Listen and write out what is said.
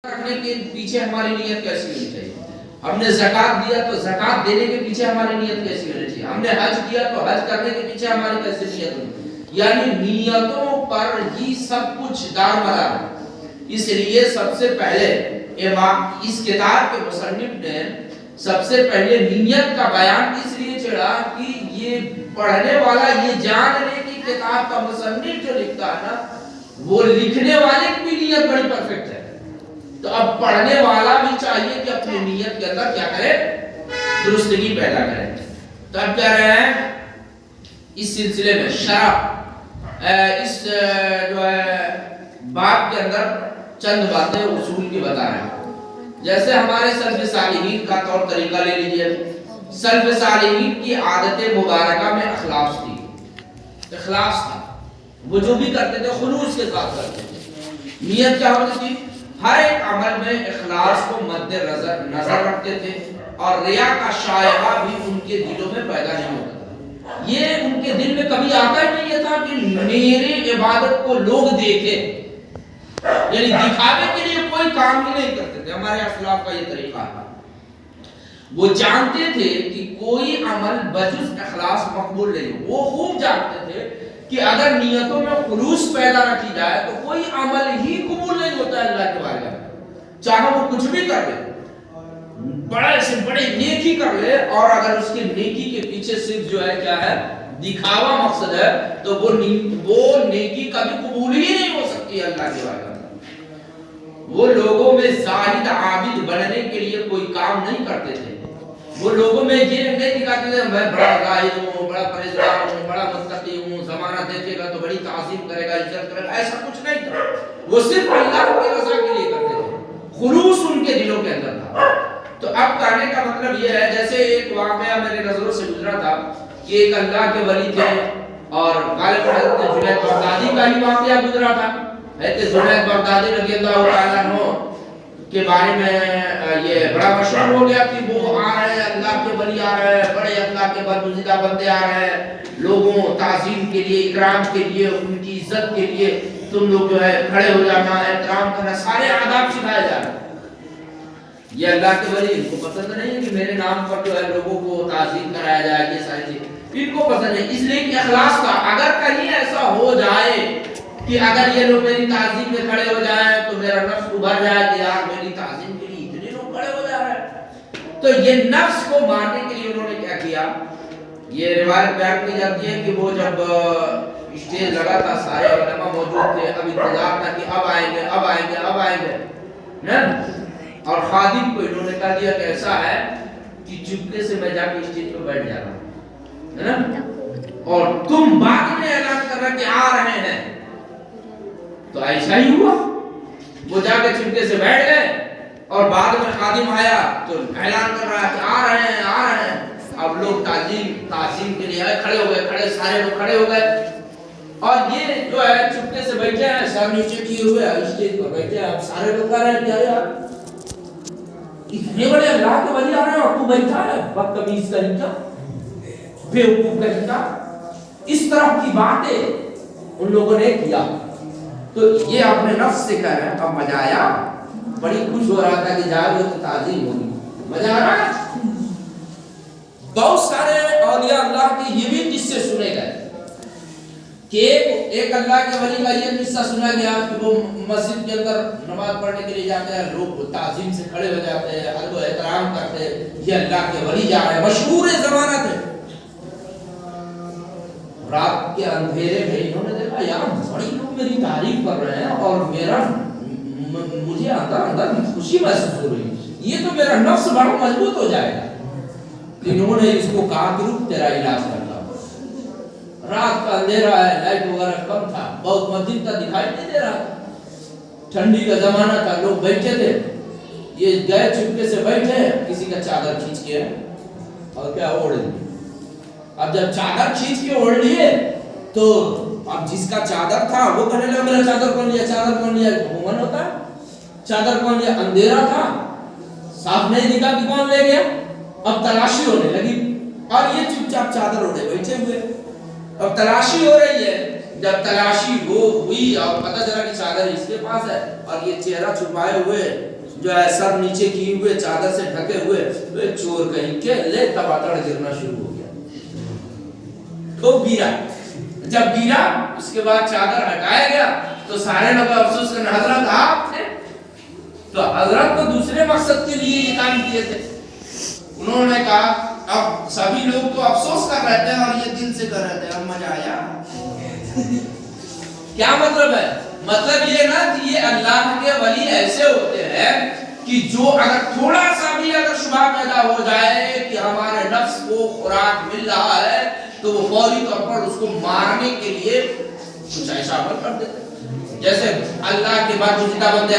رکھنے کے پیچھے ہماری نیت کیسی ہونی چاہیے؟ ہم نے زکات دیا تو زکات دینے کے پیچھے ہماری نیت کیسی ہونی چاہیے؟ ہم نے حج کیا تو حج کرنے کے پیچھے ہماری کیسی نیت ہونی چاہیے؟ یعنی نیتوں پر ہی سب کچھ دارمدار ہے۔ اس لیے سب سے پہلے اس کتاب کے مصنف نے سب سے پہلے نیت کا بیان اس لیے چھڑا کہ یہ پڑھنے والا یہ جان لے کہ کتاب کا مصنف جو لکھتا ہے نا وہ لکھنے والے کی بھی نیت بڑی پرفیکٹ ہے۔ تو اب پڑھنے والا بھی چاہیے کہ اپنی نیت کے اندر کیا کرے؟ درستگی پیدا کرے۔ تو اب کہہ رہے ہیں اس سلسلے میں شرح اس جو ہے باب کے اندر چند باتیں اصول کی بتا رہے ہیں۔ جیسے ہمارے سلف صالحین کا طور طریقہ لے لیجئے۔ سلف صالحین کی عادت مبارکہ میں اخلاص تھی، اخلاص تھا، وہ جو بھی کرتے تھے خلوص کے ساتھ کرتے تھے۔ نیت کیا ہوتی تھی؟ ہر ایک عمل میں اخلاص کو مد نظر رکھتے تھے اور ریا کا شائبہ بھی ان کے دلوں میں پیدا نہیں ہوتا تھا۔ یہ ان کے دل میں کبھی آتا ہی نہیں تھا کہ میری عبادت کو لوگ دیکھیں، یعنی دکھاوے کے لیے کوئی کام ہی نہیں کرتے تھے۔ ہمارے اسلاف کا یہ طریقہ ہے، وہ جانتے تھے کہ کوئی عمل بجز اخلاص مقبول نہیں۔ وہ خوب جانتے تھے کہ اگر نیتوں میں خلوص پیدا نہ کی جائے تو کوئی عمل ہی قبول نہیں ہوتا ہے اللہ کے بارگاہ میں، چاہے وہ کچھ بھی کر لے، بڑے سے بڑے نیکی کر لے، اور اگر اس کے نیکی کے پیچھے صرف جو ہے کیا ہے دکھاوا مقصد ہے تو وہ نیکی کبھی قبول ہی نہیں ہو سکتی ہے اللہ کے بارگاہ میں۔ وہ لوگوں میں زاہد عابد بننے کے لیے کوئی کام نہیں کرتے تھے۔ وہ لوگوں میں یہ نہیں دکھاتے تھے میں بڑا زاہد ہوں، بڑا پرہیزگار ہوں، بڑا متقی ہوں، زمانہ دیکھے گا تو بڑی تعظیم کرے گا، عزت کرے گا، ایسا کچھ نہیں تھا۔ وہ صرف اللہ کی رضا کے لیے کرتے تھے، خلوص ان کے دلوں کے اندر تھا۔ تو اب کہنے کا مطلب یہ ہے، جیسے ایک واقعہ میرے نظروں سے گزرا تھا کہ ایک اللہ کے ولی تھے اور غالب حضرت جنید بغدادی کا ہی واقعہ گزرا تھا۔ حضرت جنید بغدادی رضی اللہ تعالیٰ عنہ کے بارے میں یہ بڑا مشہور ہو گیا کہ وہ آ رہے ہیں، اللہ کے ولی آ رہے ہیں، بڑے اللہ کے برگزیدہ بندے آ رہے ہیں، لوگوں تعظیم کے لیے، اکرام کے لیے، ان کی عزت کے لیے تم لوگ جو ہے کھڑے ہو جانا، احترام کرنا، سارے آداب سکھائے جا رہے ہیں۔ یہ اللہ کے ولی ان کو پسند نہیں ہے کہ میرے نام پر جو ہے لوگوں کو تعظیم کرایا جائے، یہ ساری چیز ان کو پسند ہے۔ اس لیے کہ اخلاص کا اگر کہیں ایسا ہو جائے کہ اگر یہ لوگ میری تعظیم میں کھڑے ہو جائیں تو میرا نفس ابھر جائے کہ یار میری تعظیم کے لیے اتنے لوگ کھڑے ہو جا رہے ہیں، تو یہ نفس کو مارنے کے لیے انہوں نے کیا کیا؟ یہ روایت بیان کی جاتی ہے کہ وہ جب اسٹیج لگا تھا سارے علماء موجود تھے، اب انتظار تھا کہ اب آئیں گے اب آئیں گے اب آئیں گے، اور خادم کو انہوں نے کہا دیا کہ ایسا ہے کہ چپکے سے میں جا کے اسٹیج پہ بیٹھ جا رہا ہوں، ہے نا، اور تم بعد میں اعلان کر رہے کہ آ رہے ہیں۔ تو ایسا ہی ہوا، وہ جا کے چپکے سے بیٹھ گئے اور بعد میں خادم آیا تو اعلان کر رہا ہے کہ آ رہے ہیں آ رہے ہیں۔ اب لوگ تعظیم کے لیے کھڑے ہو گئے، سارے لوگ کھڑے ہو گئے، اور یہ جو ہے چپکے سے بیٹھے ہیں، سر نیچے کیے ہوئے اسٹیج پر بیٹھے ہیں۔ اب سارے لوگ کہہ رہے ہیں کہ یار اتنے بڑے اللہ کے ولی آ رہے ہیں اور تو بیٹھا ہے، بدتمیز طریقہ، بیوقوف طریقہ، اس طرح کی باتیں ان لوگوں نے کیا۔ تو یہ اپنے نفس سے کہہ رہے ہیں اب مزہ آیا، بڑی خوش ہو رہا تھا کہ جا رہے ہو تو تعظیم ہوگی، مزہ آ رہا ہے۔ بہت سارے اولیاء اللہ کے یہ بھی قصے سنے گئے کہ ایک اللہ کے ولی کا یہ قصہ سنا گیا کہ وہ مسجد کے اندر نماز پڑھنے کے لیے جاتے ہیں، لوگ تعظیم سے کھڑے ہو جاتے ہیں، ادب و احترام کرتے ہیں، یہ اللہ کے ولی جا رہے ہیں، مشہور زمانہ تھے۔ رات کے اندھیرے میں انہوں نے دیکھا یار بڑی لوگ میری تعریف کر رہے ہیں اور مجھے اندر خوشی محسوس ہو رہی ہے، یہ تو میرا نفس بڑا مضبوط ہو جائے گا۔ انہوں نے اس کو کہا کہ رک تیرا علاج کرتا ہوں۔ رات کا اندھیرا ہے، لائٹ وغیرہ کم تھا، بہت مسجد کا دکھائی نہیں دے رہا، ٹھنڈی کا زمانہ تھا، لوگ بیٹھے تھے، یہ گئے چپکے سے بیٹھے، کسی کا چادر کھینچ کے اور کیا اوڑھ لی۔ اب جب چادر کھینچ کے اوڑھ لیے تو اب جس کا چادر تھا وہ کہنے لگا میرا چادر کون لیا، چادر کون لیا، گھومن ہوتا ہے، چادر کون لیا، اندھیرا تھا، صاف نہیں دکھا کہ کون لے گیا۔ اب تلاشی ہونے لگی اور یہ چپ چاپ چادر اوڑھے بیٹھے ہوئے، اب تلاشی ہو رہی ہے جب تلاشی ہوئی اور پتہ چلا کہ چادر اس کے پاس ہے اور یہ چہرہ چھپائے ہوئے جو ہے سر نیچے کیے ہوئے چادر سے ڈھکے ہوئے چور کہیں کے لے تباتڑ گرنا شروع ہو گیا تو گرا جب گرا اس کے بعد چادر ہٹایا گیا تو سارے لوگ افسوس کرنے حضرت آپ تھے تو حضرت کو دوسرے مقصد کے لیے یہ کام کیے تھے انہوں نے کہا اب سبھی لوگ تو افسوس کر رہے تھے اور یہ دل سے کر رہے تھے اب مزہ آیا کیا مطلب ہے مطلب یہ نا کہ یہ اللہ کے ولی ایسے ہوتے ہیں کہ جو اگر تھوڑا سا بھی اگر شبہ پیدا ہو جائے کہ ہمارے نفس کو خوراک مل رہا ہے تو وہ فوری طور پر اس کو مارنے کے لیے کچھ ایسا عمل کر دیتے ہیں جیسے اللہ کے بعد جو کتاب